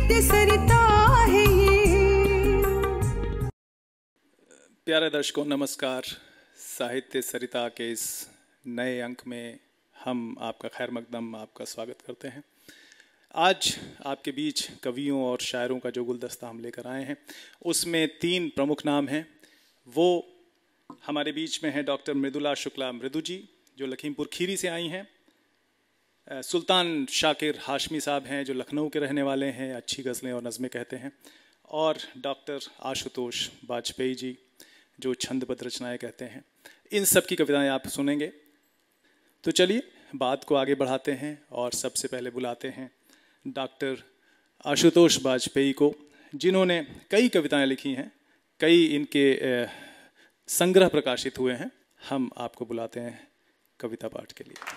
साहित्य सरिता है ये। प्यारे दर्शकों नमस्कार। साहित्य सरिता के इस नए अंक में हम आपका खैर मकदम आपका स्वागत करते हैं। आज आपके बीच कवियों और शायरों का जो गुलदस्ता हम लेकर आए हैं उसमें 3 प्रमुख नाम हैं। वो हमारे बीच में हैं डॉक्टर मृदुला शुक्ला मृदु जी जो लखीमपुर खीरी से आई हैं, सुल्तान शाकिर हाशमी साहब हैं जो लखनऊ के रहने वाले हैं, अच्छी गज़लें और नज़में कहते हैं, और डॉक्टर आशुतोष वाजपेयी जी जो छंदबद्ध रचनाएं कहते हैं। इन सब की कविताएं आप सुनेंगे। तो चलिए बात को आगे बढ़ाते हैं और सबसे पहले बुलाते हैं डॉक्टर आशुतोष वाजपेयी को, जिन्होंने कई कविताएं लिखी हैं, कई इनके संग्रह प्रकाशित हुए हैं। हम आपको बुलाते हैं कविता पाठ के लिए।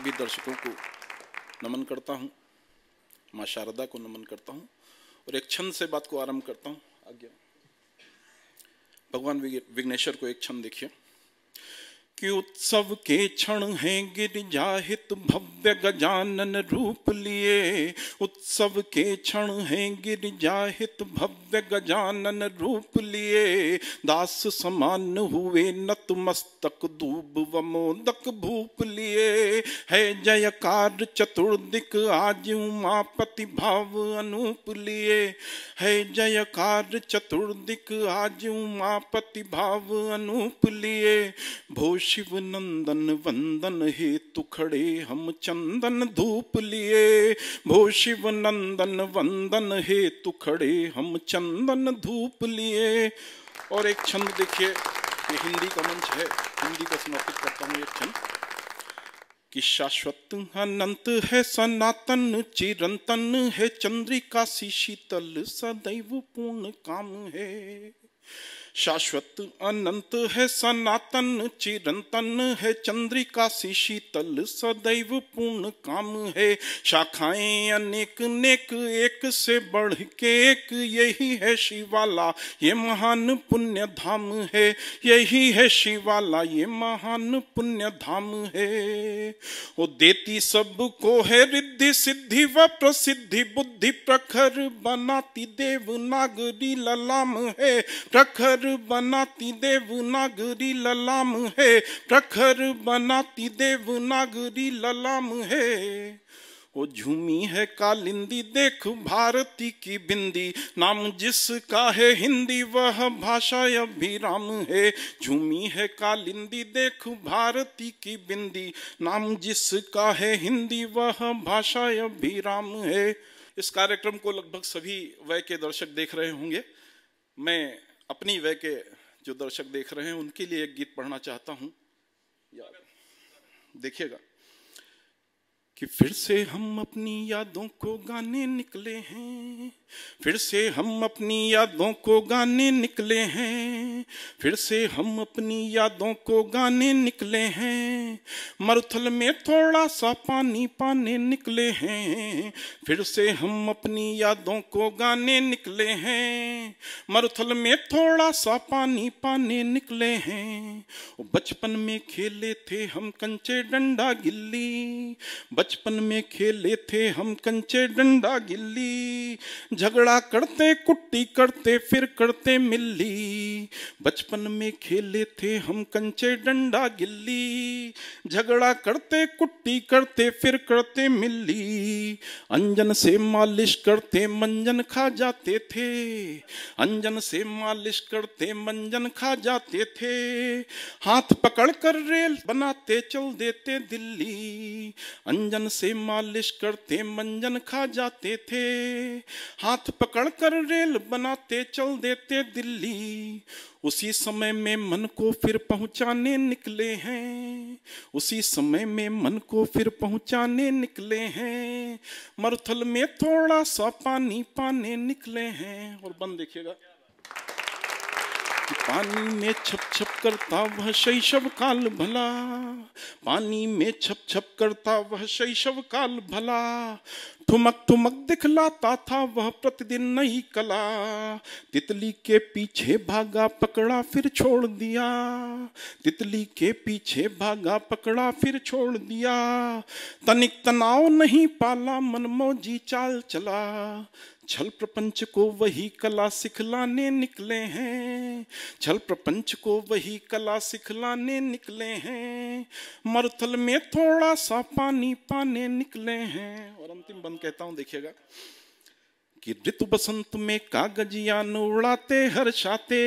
भी दर्शकों को नमन करता हूँ, माँ शारदा को नमन करता हूँ और एक छंद से बात को आरंभ करता हूँ। आज्ञा। भगवान विघ्नेश्वर को एक छंद देखिए कि उत्सव के क्षण हैं गिरिजा हित भव्य गजानन रूप लिए। उत्सव के क्षण हैं गिरिजा हित भव्य गजानन रूप लिए। दास समान हुए नतमस्तक दूब व मोदक भूप लिए। है जयकार चतुर्दिक आज उमापति भाव अनूप लिए। है जयकार चतुर्दिक आज उमापति भाव अनूप लिए। भो शिव नंदन वंदन हेतु खड़े हम चंदन धूप लिए। भो शिव नंदन वंदन हेतु खड़े हम चंदन धूप लिए। और एक छंद देखिए, ये हिंदी का मंच है, हिंदी को समर्पित करता हूँ एक छंद कि शाश्वत अनंत है सनातन चिरंतन है चंद्रिका सी शीतल सदैव पूर्ण काम है। शाश्वत अनंत है सनातन चिरंतन है चंद्रिका सी शीतल सदैव पूर्ण काम है। शाखाएं अनेक नेक एक से बढ़ के एक यही है शिवाला ये महान पुण्य धाम है। यही है शिवाला ये महान पुण्य धाम है। वो देती सबको है रिद्धि सिद्धि व प्रसिद्धि बुद्धि प्रखर बनाती देवनागरी ललाम है। प्रखर बनाती देवनागरी ललाम है। प्रखर बनाती देवनागरी ललाम है। वो झूमी है कालिंदी देख भारती की बिंदी। नाम जिसका है हिंदी वह भाषा अभिराम है। झूमी है कालिंदी देख भारती की बिंदी। नाम जिसका है हिंदी वह भाषा अभिराम है। इस कार्यक्रम को लगभग सभी वय के दर्शक देख रहे होंगे। मैं अपनी वय के जो दर्शक देख रहे हैं उनके लिए एक गीत पढ़ना चाहता हूं। देखिएगा कि फिर से हम अपनी यादों को गाने निकले हैं। फिर से हम अपनी यादों को गाने निकले हैं। फिर से हम अपनी यादों को गाने निकले हैं। मरुथल में थोड़ा सा पानी पाने निकले हैं। फिर से हम अपनी यादों को गाने निकले हैं। मरुथल में थोड़ा सा पानी पाने निकले हैं। बचपन में खेले थे हम कंचे डंडा गिल्ली। बचपन में खेले थे हम कंचे डंडा गिल्ली। झगड़ा करते कुट्टी करते फिर करते मिल्ली। बचपन में खेले थे हम कंचे डंडा गिल्ली। झगड़ा करते कुट्टी करते फिर करते मिल्ली। अंजन से मालिश करते मंजन खा जाते थे। अंजन से मालिश करते मंजन खा जाते थे। हाथ पकड़ कर रेल बनाते चल देते दिल्ली। अंजन से मालिश करते मंजन खा जाते थे। हाथ पकड़ कर रेल बनाते चल देते दिल्ली। उसी समय में मन को फिर पहुंचाने निकले हैं। उसी समय में मन को फिर पहुंचाने निकले हैं। मरुथल में थोड़ा सा पानी पाने निकले हैं। और बंद देखिएगा, पानी में छप छप करता वह शैशव काल भला। पानी में छप छप करता वह शैशव काल भला। ठुमक ठुमक दिखलाता था वह प्रतिदिन नई कला। तितली के पीछे भागा पकड़ा फिर छोड़ दिया, तितली के पीछे भागा पकड़ा फिर छोड़ दिया। तनिक तनाव नहीं पाला मनमौजी चाल चला, छल प्रपंच को वही कला सिखलाने निकले हैं, छल प्रपंच को वही कला सिखलाने निकले हैं। मरुथल में थोड़ा सा पानी पाने निकले हैं। और अंतिम बंद कहता हूं, देखिएगा कि ऋतु बसंत में कागज यान उड़ाते हर्षाते,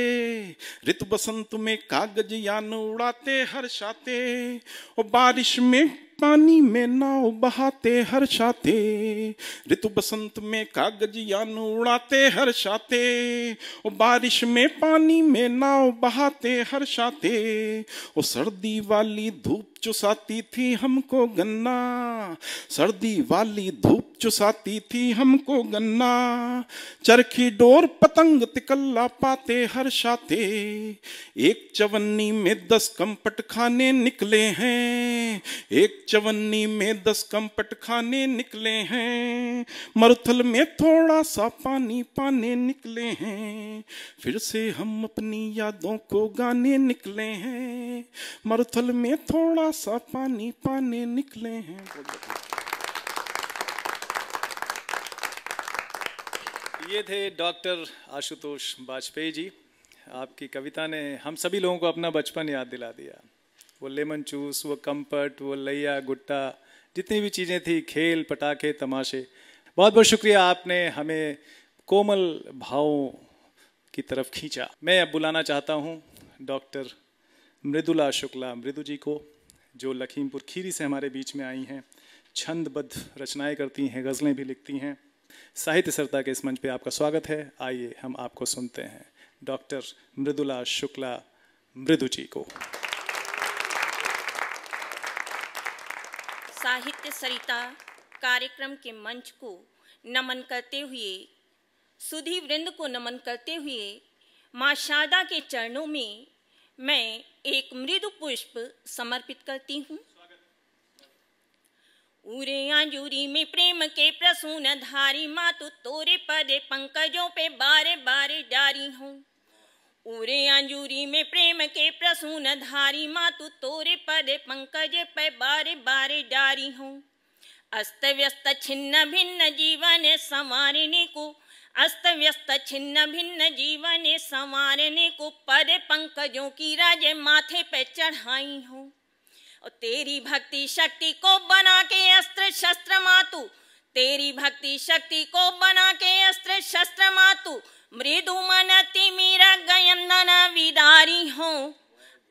ऋतु बसंत में कागज यान उड़ाते हर्षाते, और बारिश में पानी में नाव बहाते हर्षाते। ऋतु बसंत में कागज यान उड़ाते हर्षाते, और बारिश में पानी में नाव बहाते हर्षाते। और सर्दी वाली धूप चुसाती थी हमको गन्ना, सर्दी वाली धूप चुसाती थी हमको गन्ना। चरखी डोर पतंग तिकल्ला पाते हर्षाते, एक चवन्नी में 10 कंपट खाने निकले हैं, एक चवन्नी में 10 कंपट खाने निकले हैं। मरुथल में थोड़ा सा पानी पाने निकले हैं, फिर से हम अपनी यादों को गाने निकले हैं। मरुथल में थोड़ा सा पानी पाने निकले हैं। ये थे डॉक्टर आशुतोष वाजपेयी जी। आपकी कविता ने हम सभी लोगों को अपना बचपन याद दिला दिया। वो लेमन चूस, वो कंपट, वो लैया गुट्टा, जितनी भी चीज़ें थी, खेल पटाखे तमाशे। बहुत बहुत शुक्रिया, आपने हमें कोमल भावों की तरफ खींचा। मैं अब बुलाना चाहता हूँ डॉक्टर मृदुला शुक्ला मृदु जी को, जो लखीमपुर खीरी से हमारे बीच में आई हैं। छंदबद्ध रचनाएं करती हैं, गज़लें भी लिखती हैं। साहित्य सरिता के इस मंच पे आपका स्वागत है। आइए हम आपको सुनते हैं, डॉक्टर मृदुला शुक्ला मृदु जी को। साहित्य सरिता कार्यक्रम के मंच को नमन करते हुए, सुधी वृंद को नमन करते हुए, माँ शारदा के चरणों में मैं एक मृदु पुष्प समर्पित करती हूँ। उरे आंजूरी में प्रेम के प्रसून धारी, मातु तोरे पदे पंकजों पे बारे बारे जारी हूँ। उरे अंजूरी में प्रेम के प्रसून धारी, मातु तोरे पदे पंकज पे बारे बारे जारी हूँ। अस्त व्यस्त छिन्न भिन्न जीवन संवारने को, अस्त व्यस्त छिन्न भिन्न जीवन संवारने को, पद पंकजों की राज माथे पे चढ़ाई हूँ। और तेरी भक्ति शक्ति को बना के अस्त्र शस्त्र मातु, तेरी भक्ति शक्ति को बना के अस्त्र शस्त्र मातु, मृदु मनति मीरा गयंदन विदारी हो।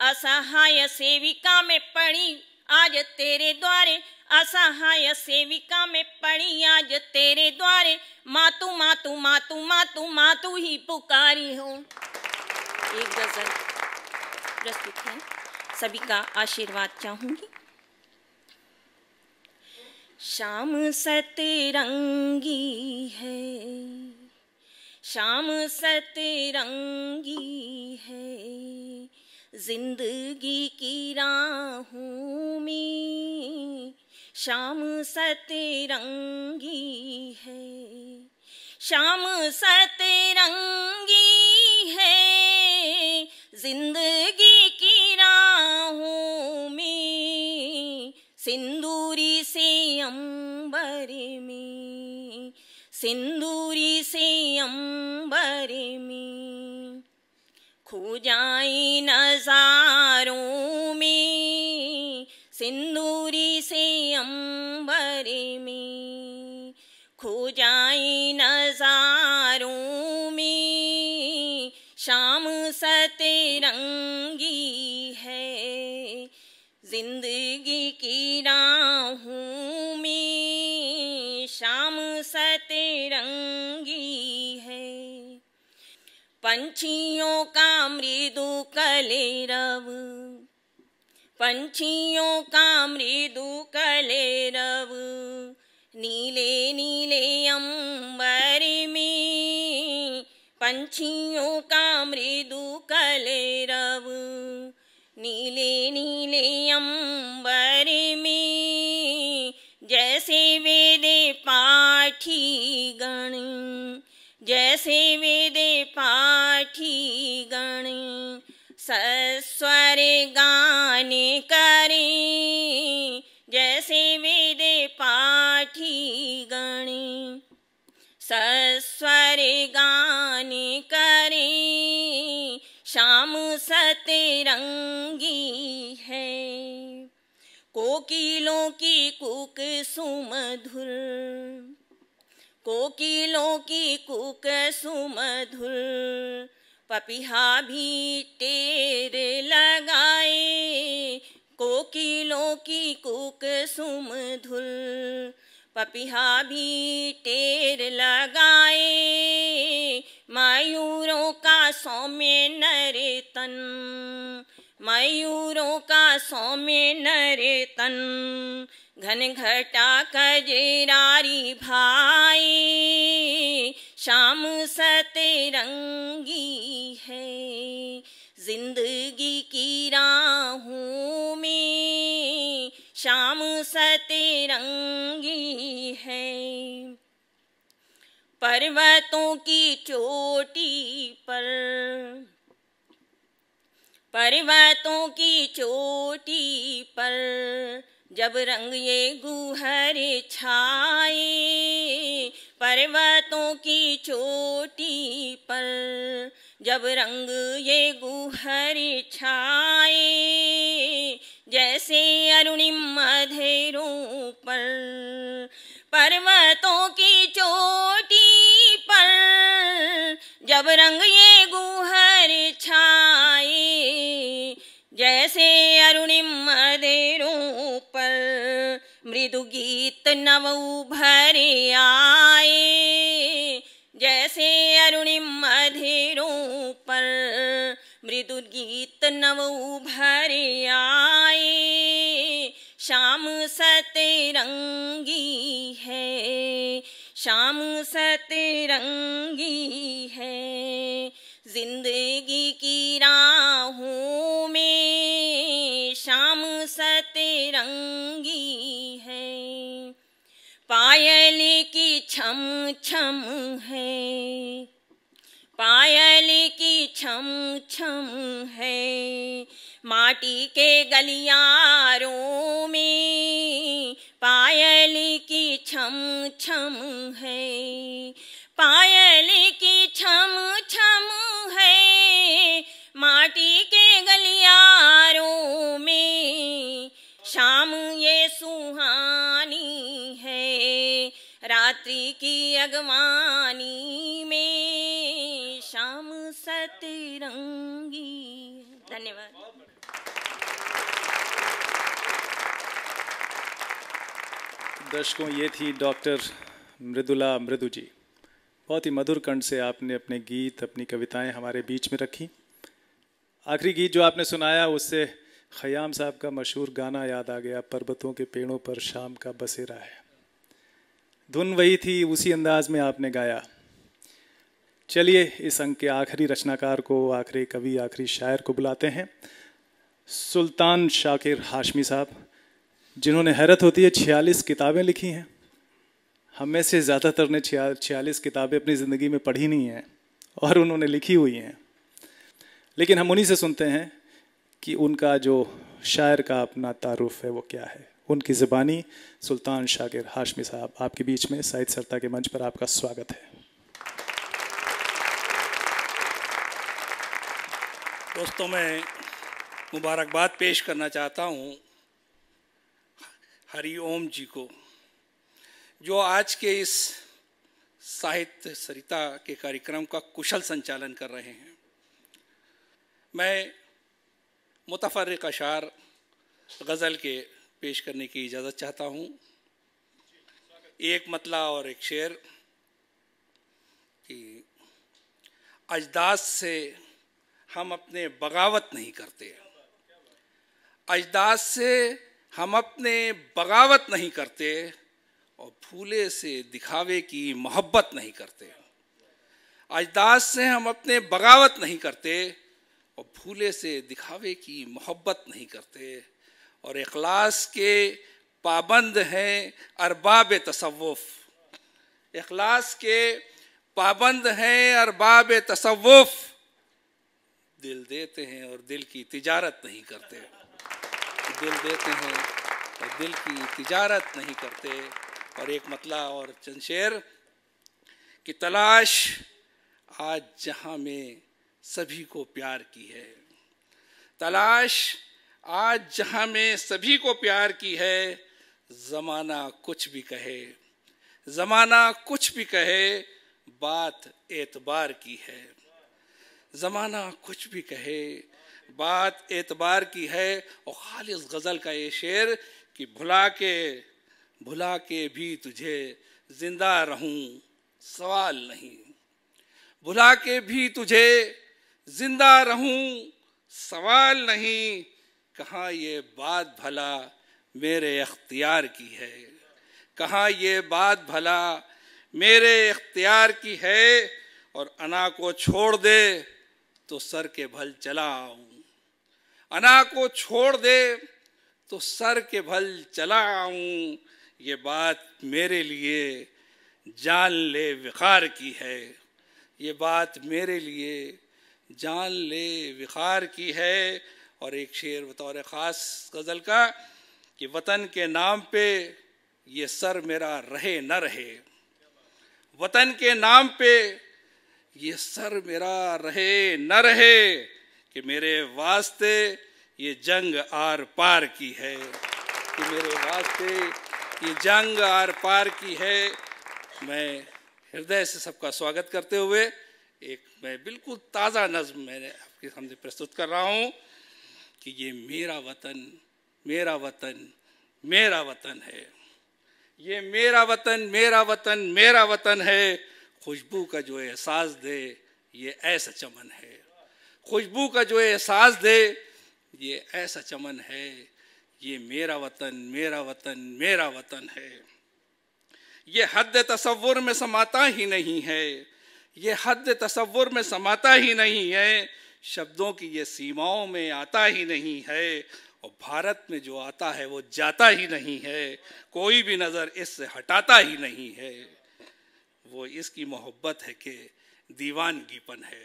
असहाय सेविका में पड़ी आज तेरे द्वारे, असहाय सेविका में पड़ी आज तेरे द्वारे, मातु मातु मातु मातु मातु ही पुकारी हो। एक गजल प्रस्तुत है, सभी का आशीर्वाद चाहूंगी। शाम सतरंगी है, शाम सतरंगी है, जिंदगी की राहों में शाम सतरंगी है, शाम सतरंगी है, जिंदगी की राहों में, सिंदूरी से अंबर में, सिंदूरी से अंबर में, खो जाए नजारों में, सिंदूरी से अंबर में, खो जाए नजारों में, शाम सतरंगी है, जिंदगी की राहों में, शाम सतरंगी है। पंछियों का मृदु कलेरव, पंछियों का मृदु कलेरव, नीले नीले अंबर में, पंछियों का मृदु कलेरव, नीले नीले अंबर में, जैसे वेदे पाठ जैसे वेद पाठी गण सस्वर गाने करें, जैसे वेद पाठी गण सस्वर गाने करें, श्याम सतरंगी है। कोकिलों की कूक सुमधुर, कोकिलों की कूक सुमधुर, पपिहा भी टेर लगाए। कोकिलों की कूक सुमधुर, पपिहा भी टेर लगाए। मयूरों का सौम्य नर्तन, मयूरों का सौम्य नर्तन, घन घटा कजरारी भाई, श्याम सतरंगी है। जिंदगी की राहों में श्याम सतरंगी है। पर्वतों की चोटी पर, पर्वतों की चोटी पर, जब रंग ये गुहर छाए। पर्वतों की चोटी पर, जब रंग ये गुहर छाए। जैसे अरुणिम अधेरों पर, पर्वतों की चोटी पर, जब रंग ये गुहर छाए। जैसे अरुणिम अधेरों पर, मृदु गीत नव उभरे आए। जैसे अरुणिम अधेरों पर, मृदु गीत नव उभरे आए। श्याम सतरंगी है, श्याम सतरंगी है। जिंदगी की राहों में श्याम सतरंगी है। पायल की छम छम है, पायल की छम छम है। माटी के गलियारों में पायल की छम छम है। पायल की छम छम है, माटी के गलियारों में। शाम ये सुहानी है, रात्रि की अगवानी में। शाम सतरंगी। धन्यवाद। दर्शकों, ये थी डॉक्टर मृदुला मृदु जी। बहुत ही मधुर कंठ से आपने अपने गीत, अपनी कविताएं हमारे बीच में रखी। आखिरी गीत जो आपने सुनाया उससे खयाम साहब का मशहूर गाना याद आ गया, पर्वतों के पेड़ों पर शाम का बसेरा है। धुन वही थी, उसी अंदाज में आपने गाया। चलिए इस अंक के आखिरी रचनाकार को, आखिरी कवि, आखिरी शायर को बुलाते हैं। सुल्तान शाकिर हाशमी साहब, जिन्होंने हैरत होती है 46 किताबें लिखी हैं। हम में से ज़्यादातर ने 46 किताबें अपनी ज़िंदगी में पढ़ी नहीं हैं और उन्होंने लिखी हुई हैं। लेकिन हम उन्हीं से सुनते हैं कि उनका जो शायर का अपना तारुफ है वो क्या है। उनकी ज़बानी सुल्तान शाकिर हाशमी साहब आपके बीच में साहित्य सरिता के मंच पर आपका स्वागत है। दोस्तों, मैं मुबारकबाद पेश करना चाहता हूँ हरि ओम जी को, जो आज के इस साहित्य सरिता के कार्यक्रम का कुशल संचालन कर रहे हैं। मैं मुतफर्रिक अशार गज़ल के पेश करने की इजाज़त चाहता हूँ। एक मतला और एक शेर कि अजदाद से हम अपने बगावत नहीं करते, अजदाद से हम अपने बगावत नहीं करते, और फूले से दिखावे की मोहब्बत नहीं करते। अजदाद से हम अपने बगावत नहीं करते और फूले से दिखावे की मोहब्बत नहीं करते, और इखलास के पाबंद हैं अरबाब तसव्वुफ। इखलास के पाबंद हैं अरबाब तसव्वुफ, दिल देते हैं और दिल की तिजारत नहीं करते। दिल देते हैं और दिल की तिजारत नहीं करते। और एक मतला और चंद शेर कि तलाश आज जहां में सभी को प्यार की है, तलाश आज जहां में सभी को प्यार की है। ज़माना कुछ भी कहे, ज़माना कुछ भी कहे, बात एतबार की है। ज़माना कुछ भी कहे, बात एतबार की है। और खालिस गज़ल का ये शेर कि भुला के भी तुझे जिंदा रहूं सवाल नहीं, भुला के भी तुझे जिंदा रहूं सवाल नहीं। कहाँ ये बात भला मेरे इख्तियार की है, कहाँ ये बात भला मेरे इख्तियार की है। और अना को छोड़ दे तो सर के भल चला आऊं, अना को छोड़ दे तो सर के भल चला आऊं। ये बात मेरे लिए जान ले विखार की है, ये बात मेरे लिए जान ले विखार की है। और एक शेर बतौर ख़ास गज़ल का कि वतन के नाम पे ये सर मेरा रहे न रहे, वतन के नाम पे ये सर मेरा रहे न रहे। कि मेरे वास्ते ये जंग आर पार की है, कि मेरे वास्ते ये जंग आर पार की है। मैं हृदय से सबका स्वागत करते हुए मैं बिल्कुल ताज़ा नज़्म मैंने आपके सामने प्रस्तुत कर रहा हूँ कि ये मेरा वतन, मेरा वतन, मेरा वतन है। ये मेरा वतन, मेरा वतन, मेरा वतन है। खुशबू का जो एहसास दे ये ऐसा चमन है, खुशबू का जो एहसास दे ये ऐसा चमन है। ये मेरा वतन, मेरा वतन, मेरा वतन है। ये हद तसव्वुर में समाता ही नहीं है, ये हद तसव्वुर में समाता ही नहीं है। शब्दों की ये सीमाओं में आता ही नहीं है। और भारत में जो आता है वो जाता ही नहीं है, कोई भी नज़र इससे हटाता ही नहीं है। वो इसकी मोहब्बत है कि दीवानगीपन है,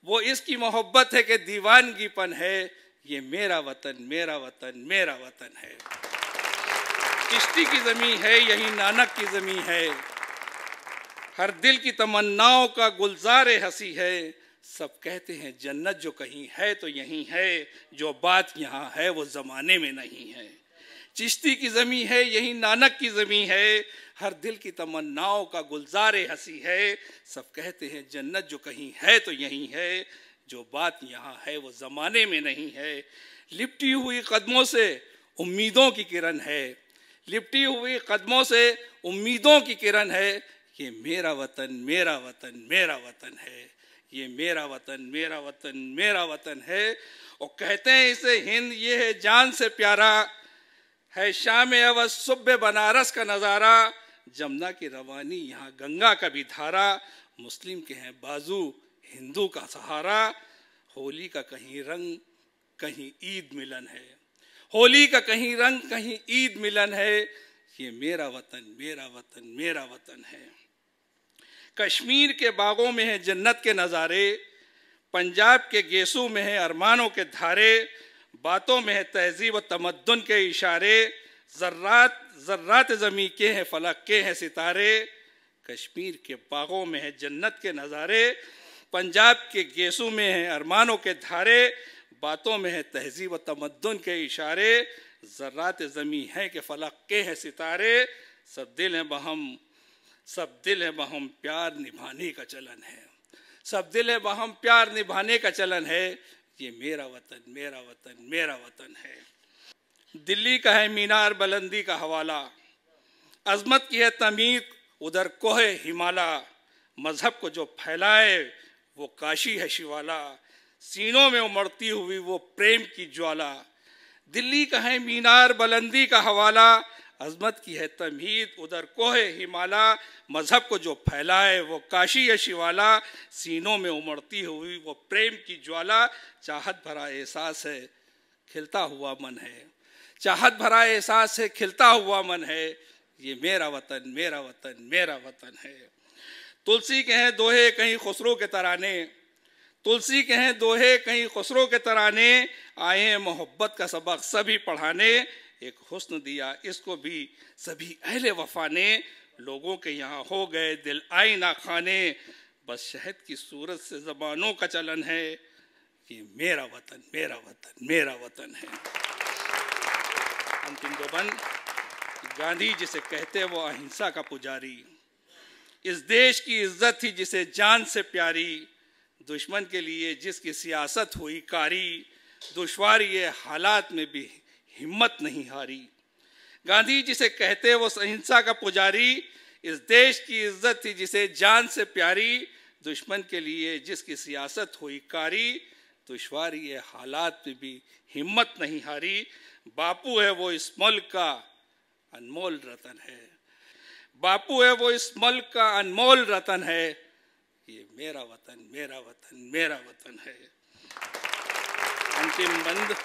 वो इसकी मोहब्बत है कि दीवानगीपन है। ये मेरा वतन, मेरा वतन, मेरा वतन है। चिश्ती की ज़मीं है, यही नानक की ज़मीं है। हर दिल की तमन्नाओं का गुलजार हंसी है। सब कहते हैं जन्नत जो कहीं है तो यहीं है, जो बात यहाँ है वो ज़माने में नहीं है। चिश्ती की ज़मीं है, यही नानक की ज़मीं है। हर दिल की तमन्नाओं का गुलजार हंसी है। सब कहते हैं जन्नत जो कहीं है तो यहीं है, जो बात यहाँ है वो ज़माने में नहीं है। लिपटी हुई कदमों से उम्मीदों की किरण है, लिपटी हुई कदमों से उम्मीदों की किरण है। ये मेरा वतन, मेरा वतन, मेरा वतन है। ये मेरा वतन, मेरा वतन, मेरा वतन है। और कहते हैं इसे हिंद, ये है जान से प्यारा, है शाम अवध सुबह बनारस का नज़ारा। जमुना की रवानी यहाँ गंगा का भी धारा, मुस्लिम के हैं बाजू हिंदू का सहारा। होली का कहीं रंग कहीं ईद मिलन है, होली का कहीं रंग कहीं ईद मिलन है। ये मेरा वतन, मेरा वतन, मेरा वतन है। कश्मीर के बागों में है जन्नत के नज़ारे, पंजाब के गेसू में है अरमानों के धारे। बातों में है तहजीब व तमद्दुन के इशारे, ज़र्रात ज़र्रात ज़मीं के हैं फलक के हैं सितारे। कश्मीर के बागों में है जन्नत के नज़ारे, पंजाब के गेसू में है अरमानों के धारे। बातों में है तहजीब व तमद्दुन के इशारे, ज़र्रात ज़मीं है कि फलक के हैं सितारे। सब दिल हैं बहम, सब दिल है बहम प्यार निभाने का चलन है, सब दिल है बहम प्यार निभाने का चलन है। ये मेरा वतन, मेरा वतन, मेरा वतन है। दिल्ली का है मीनार बुलंदी का हवाला, अजमत की है तमीर उधर कोहे हिमाला। मजहब को जो फैलाए वो काशी है शिवाला, सीनों में उमड़ती हुई वो प्रेम की ज्वाला। दिल्ली का है मीनार बुलंदी का हवाला, अजमत की है तमहीद उधर कोहे हिमाला। मजहब को जो फैलाए वो काशी है शिवाला, सीनों में उमड़ती हुई वो प्रेम की ज्वाला। चाहत भरा एहसास है खिलता हुआ मन है, चाहत भरा एहसास है खिलता हुआ मन है। ये मेरा वतन, मेरा वतन, मेरा वतन है। तुलसी के हैं दोहे कहीं खुसरो के तराने, तुलसी के हैं दोहे कहीं खुसरो के तराने, आए हैं मोहब्बत का सबक सभी पढ़ाने, एक हुस्न दिया इसको भी सभी अहले वफा ने, लोगों के यहाँ हो गए दिल आई ना खाने, बस शहद की सूरत से ज़बानों का चलन है, ये मेरा वतन मेरा वतन मेरा वतन है। अंतिम दो बंद। गांधी जिसे कहते वो अहिंसा का पुजारी, इस देश की इज्जत थी जिसे जान से प्यारी, दुश्मन के लिए जिसकी सियासत हुई कारी, दुश्वारी ये हालात में भी हिम्मत नहीं हारी। गांधी जिसे कहते वो अहिंसा का पुजारी, इस देश की इज्जत थी जिसे जान से प्यारी, दुश्मन के लिए जिसकी सियासत हुई कारी, दुश्वारी ये हालात में भी हिम्मत नहीं हारी। बापू है वो इस मुल्क का अनमोल रतन है, बापू है वो इस मुल्क का अनमोल रतन है, ये मेरा वतन मेरा वतन मेरा वतन है। अंतिम बंद।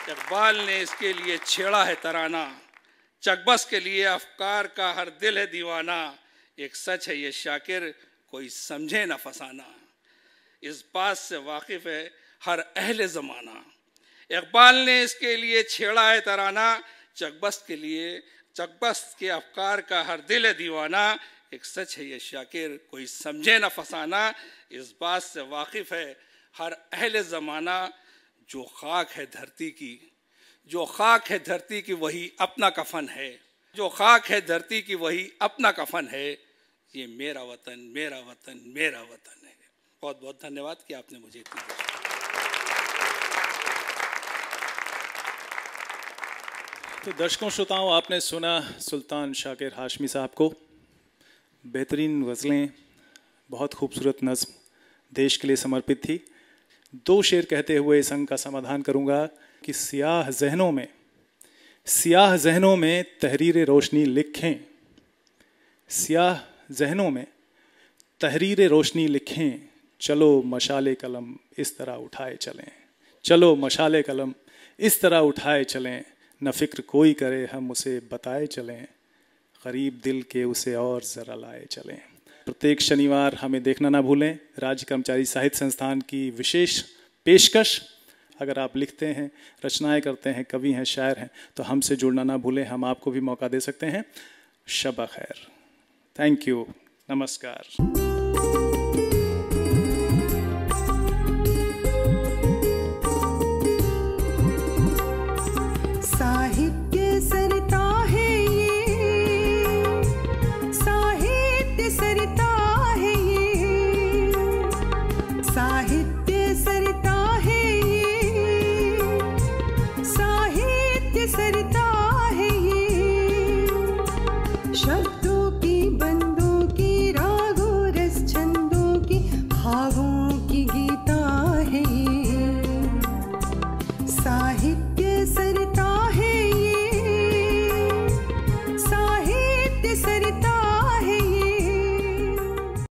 इकबाल ने इसके लिए छेड़ा है तराना, चकबस के लिए अफकार का हर दिल है दीवाना, एक सच है ये शाकिर कोई समझे न फसाना, इस बात से वाकिफ है हर अहले ज़माना। इकबाल ने इसके लिए छेड़ा है तराना, चकबस के अफकार का हर दिल है दीवाना, एक सच है ये शाकिर कोई समझे न फसाना, इस बात से वाकिफ है हर अहले ज़माना। जो खाक है धरती की, जो खाक है धरती की वही अपना कफन है, जो खाक है धरती की वही अपना कफन है, ये मेरा वतन मेरा वतन मेरा वतन है। बहुत बहुत धन्यवाद कि आपने मुझे इतनी तो दर्शकों श्रोताओं, आपने सुना सुल्तान शाकिर हाशमी साहब को। बेहतरीन गज़लें, बहुत खूबसूरत नज़्म देश के लिए समर्पित थी। दो शेर कहते हुए इस अंक का समाधान करूंगा कि सियाह जहनों में तहरीर रोशनी लिखें, सियाह जहनों में तहरीर रोशनी लिखें, चलो मशाले कलम इस तरह उठाए चलें, चलो मशाले कलम इस तरह उठाए चलें, न फिक्र कोई करे हम उसे बताए चलें, करीब दिल के उसे और ज़रा लाए चलें। प्रत्येक शनिवार हमें देखना ना भूलें। राज्य कर्मचारी साहित्य संस्थान की विशेष पेशकश, अगर आप लिखते हैं, रचनाएं करते हैं, कवि हैं, शायर हैं, तो हमसे जुड़ना ना भूलें, हम आपको भी मौका दे सकते हैं। शब खैर, थैंक यू, नमस्कार। साहित्य सरिता है ये, साहित्य सरिता है ये, साहित्य सरिता है ये, साहित्य सरिता है ये, शब्द